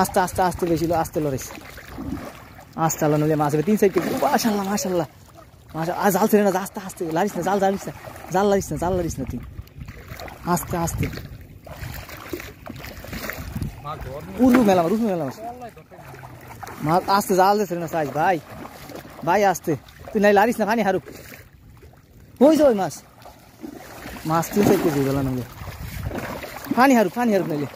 আস্তে আস্তে আস্তে বেশি আস্তে লড়াইছে আস্তে আল্লাহ নইলে মাছ হবে 3-4 কেজি মাশাআল্লাহ মাশাআল্লাহ মাশাআল্লাহ জাল ছেড়ে না আস্তে আস্তে লারিস না জাল লারিস না তুই আস্তে আস্তে উরু মেলা মাছ আস্তে জাল ছেড়ে না সাইজ ভাই আস্তে তুই নাই লারিস না পানি হারুক হইছে ওই মাছ 3-4 কেজি গেল নইলে পানি হারুক নইলে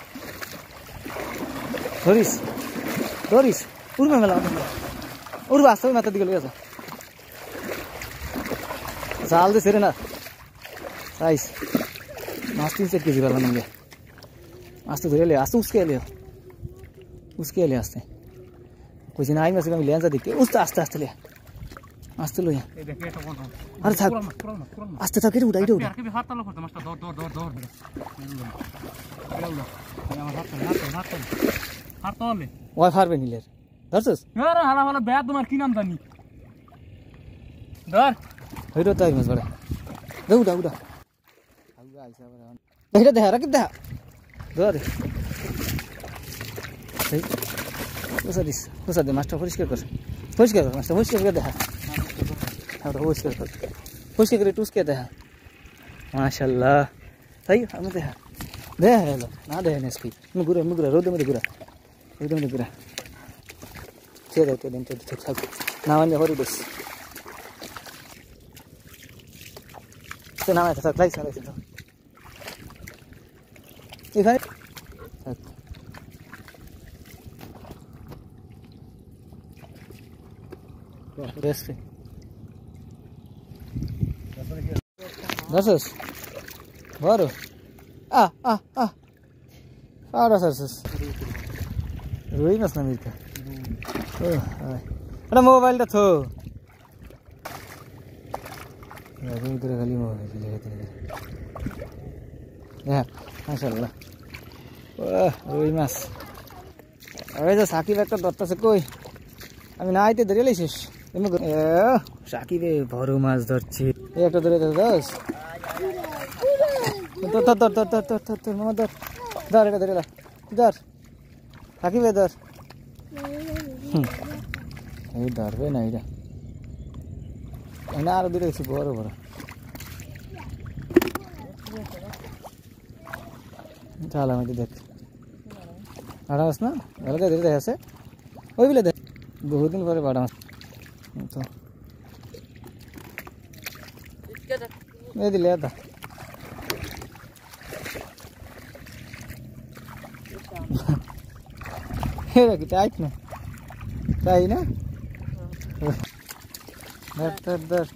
ধরিস উড়বে মেলা উড়বে আসতে মাথার দিকে লেগে জাল দিয়ে ছেড়ে না সাইজ মাছ 3-4 কেজি গেল নইলে আস্তে ধরে আস্তে উসকে এলে আস্তে কইছি না আই মাছ আমি লেঞ্জা দিকে আস্তে লইয়া আরে থাক আস্তে থাক এটা উড়া ওই ফারবে নিলের ধরছস আরে হালা ব্যাট তোমার কি নাম জানি ধর হইরো তাই মাছ বড় উড়া আইসা বড় দেখা রাখি দেখা ধর এই কোসা দে মাছটা পরিষ্কার কর মাছটা পরিষ্কার করে দেখা পরিষ্কার করে টুসকে দেখা মাশাআল্লাহ তাই আমি দেখা হলো না দেখা নেসকি মুগুরা রোদে মধ্যে গুরা ছেড়ে দাও দিন ঠিক থাক না মানে হরি বেশ না থাক লাইছে এখানে থাক রেস্ট দশস বড় রুই মাছ না মির্কা এটা মোবাইলটা থো খালি মোবাইল হ্যাঁ মাশাআল্লাহ রুই মাছ ওই যে সাকিব একটা ধরতেছে কই আমি না আইতে ধরে লাইছিস সাকিবে বড় মাছ ধরছে এই একটা ধরে ধর এটা ধরে ধর সাকিবে ধর এই ধরবে না এটা আরো দূরে গেছি বড় চাল আমি দেখ বাড়া মাছ না এলাকা ধরে দেখে ওই বলে দেখ বহুদিন পরে বাড়া মাছ তো এই দিলে এটা কি টাইট না তাই না ধর